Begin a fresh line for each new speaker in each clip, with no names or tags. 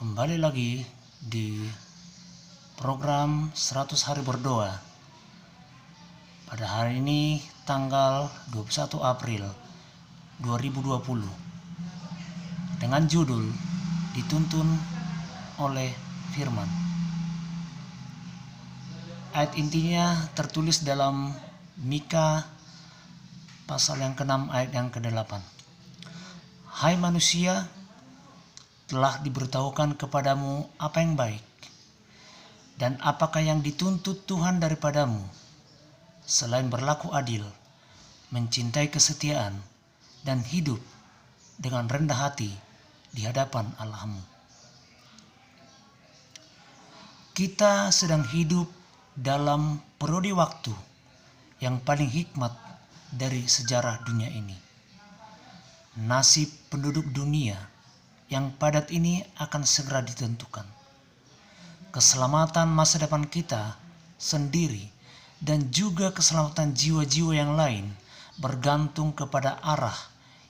Kembali lagi di program 100 hari berdoa. Pada hari ini tanggal 21 April 2020 dengan judul Dituntun oleh Firman. Ayat intinya tertulis dalam Mika pasal yang ke-6 ayat yang ke-8. Hai manusia, telah diberitahukan kepadamu apa yang baik, dan apakah yang dituntut Tuhan daripadamu, selain berlaku adil, mencintai kesetiaan, dan hidup dengan rendah hati di hadapan Allahmu. Kita sedang hidup dalam periode waktu yang paling hikmat dari sejarah dunia ini. Nasib penduduk dunia yang padat ini akan segera ditentukan. Keselamatan masa depan kita sendiri dan juga keselamatan jiwa-jiwa yang lain bergantung kepada arah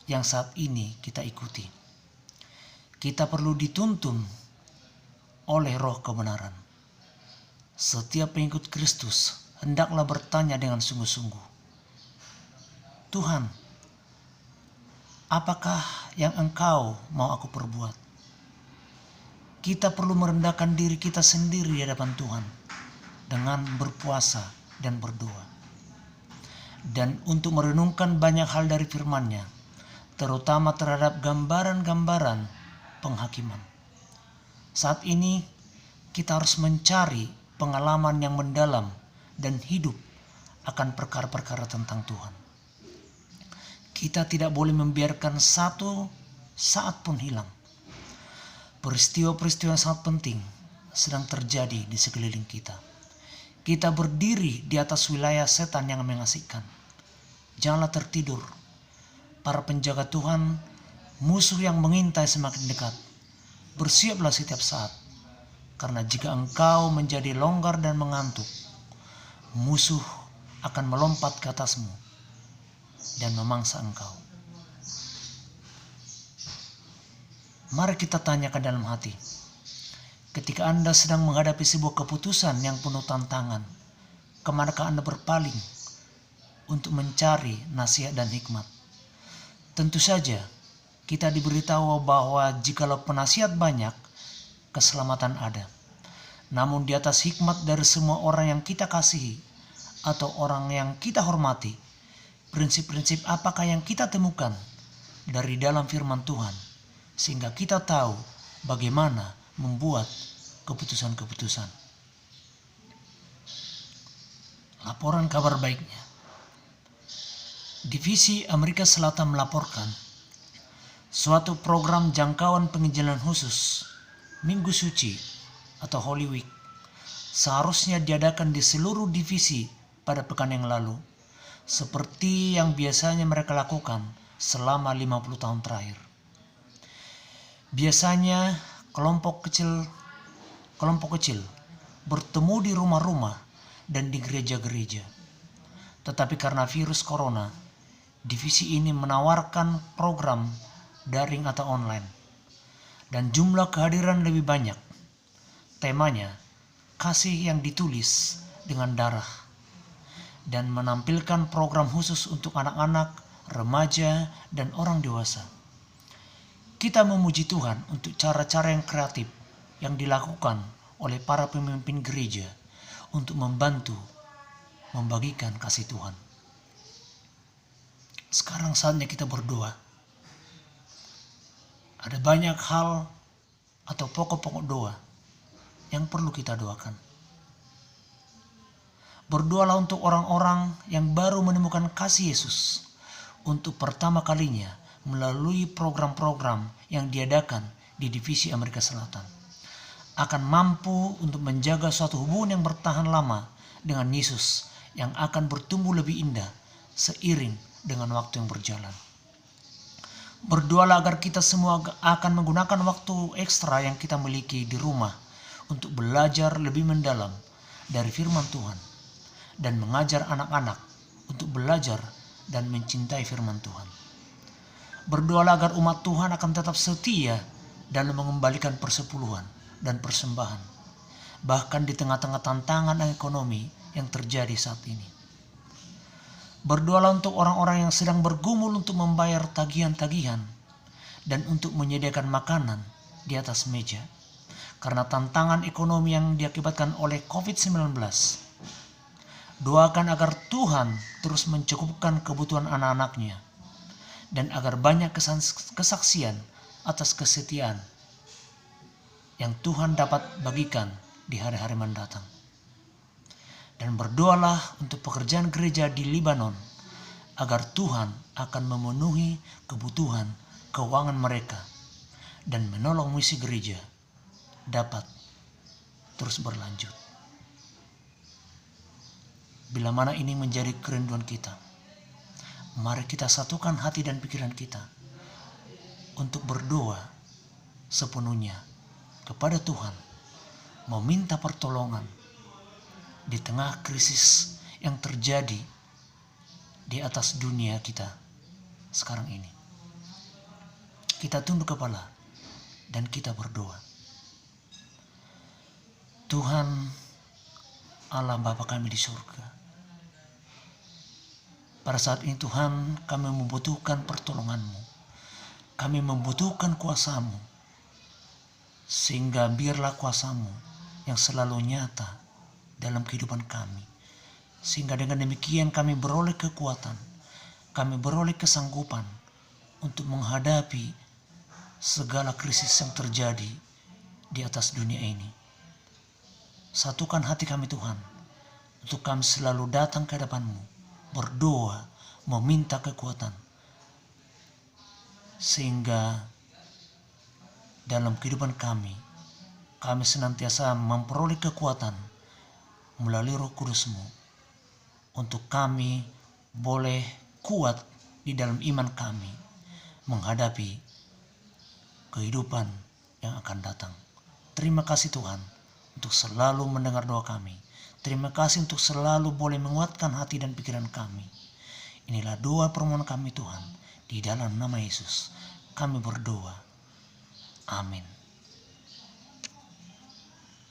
yang saat ini kita ikuti. Kita perlu dituntun oleh roh kebenaran. Setiap pengikut Kristus hendaklah bertanya dengan sungguh-sungguh, Tuhan, apakah yang Engkau mau aku perbuat? Kita perlu merendahkan diri kita sendiri di hadapan Tuhan dengan berpuasa dan berdoa. Dan untuk merenungkan banyak hal dari firman-Nya, terutama terhadap gambaran-gambaran penghakiman. Saat ini kita harus mencari pengalaman yang mendalam dan hidup akan perkara-perkara tentang Tuhan. Kita tidak boleh membiarkan satu saat pun hilang. Peristiwa-peristiwa yang sangat penting sedang terjadi di sekeliling kita. Kita berdiri di atas wilayah setan yang mengasihkan. Janganlah tertidur. Para penjaga Tuhan, musuh yang mengintai semakin dekat. Bersiaplah setiap saat. Karena jika engkau menjadi longgar dan mengantuk, musuh akan melompat ke atasmu dan memangsa engkau. Mari kita tanyakan dalam hati, ketika Anda sedang menghadapi sebuah keputusan yang penuh tantangan, kemanakah Anda berpaling untuk mencari nasihat dan hikmat? Tentu saja kita diberitahu bahwa jikalau penasihat banyak, keselamatan ada. Namun di atas hikmat dari semua orang yang kita kasihi atau orang yang kita hormati, prinsip-prinsip apakah yang kita temukan dari dalam firman Tuhan sehingga kita tahu bagaimana membuat keputusan-keputusan. Laporan kabar baiknya. Divisi Amerika Selatan melaporkan suatu program jangkauan penginjilan khusus Minggu Suci atau Holy Week seharusnya diadakan di seluruh divisi pada pekan yang lalu, seperti yang biasanya mereka lakukan selama 50 tahun terakhir. Biasanya kelompok kecil bertemu di rumah-rumah dan di gereja-gereja. Tetapi karena virus corona, divisi ini menawarkan program daring atau online. Dan jumlah kehadiran lebih banyak. Temanya, kasih yang ditulis dengan darah. Dan menampilkan program khusus untuk anak-anak, remaja, dan orang dewasa. Kita memuji Tuhan untuk cara-cara yang kreatif yang dilakukan oleh para pemimpin gereja untuk membantu membagikan kasih Tuhan. Sekarang saatnya kita berdoa. Ada banyak hal atau pokok-pokok doa yang perlu kita doakan. Berdoalah untuk orang-orang yang baru menemukan kasih Yesus untuk pertama kalinya melalui program-program yang diadakan di divisi Amerika Selatan. Akan mampu untuk menjaga suatu hubungan yang bertahan lama dengan Yesus yang akan bertumbuh lebih indah seiring dengan waktu yang berjalan. Berdoalah agar kita semua akan menggunakan waktu ekstra yang kita miliki di rumah untuk belajar lebih mendalam dari firman Tuhan dan mengajar anak-anak untuk belajar dan mencintai firman Tuhan. Berdoalah agar umat Tuhan akan tetap setia dalam mengembalikan persepuluhan dan persembahan, bahkan di tengah-tengah tantangan ekonomi yang terjadi saat ini. Berdoalah untuk orang-orang yang sedang bergumul untuk membayar tagihan-tagihan dan untuk menyediakan makanan di atas meja karena tantangan ekonomi yang diakibatkan oleh COVID-19. Doakan agar Tuhan terus mencukupkan kebutuhan anak-anaknya dan agar banyak kesaksian atas kesetiaan yang Tuhan dapat bagikan di hari-hari mendatang. Dan berdoalah untuk pekerjaan gereja di Libanon agar Tuhan akan memenuhi kebutuhan keuangan mereka dan menolong misi gereja dapat terus berlanjut. Bila mana ini menjadi kerinduan kita, mari kita satukan hati dan pikiran kita untuk berdoa sepenuhnya kepada Tuhan, meminta pertolongan di tengah krisis yang terjadi di atas dunia kita sekarang ini. Kita tunduk kepala dan kita berdoa. Tuhan Allah Bapa kami di surga, pada saat ini Tuhan, kami membutuhkan pertolongan-Mu. Kami membutuhkan kuasa-Mu. Sehingga biarlah kuasa-Mu yang selalu nyata dalam kehidupan kami. Sehingga dengan demikian kami beroleh kekuatan. Kami beroleh kesanggupan untuk menghadapi segala krisis yang terjadi di atas dunia ini. Satukan hati kami Tuhan, untuk kami selalu datang ke hadapan-Mu, berdoa, meminta kekuatan, sehingga dalam kehidupan kami senantiasa memperoleh kekuatan melalui Roh Kudus-Mu, untuk kami boleh kuat di dalam iman kami menghadapi kehidupan yang akan datang. Terima kasih Tuhan untuk selalu mendengar doa kami. Terima kasih untuk selalu boleh menguatkan hati dan pikiran kami. Inilah doa permohonan kami Tuhan. Di dalam nama Yesus kami berdoa. Amin.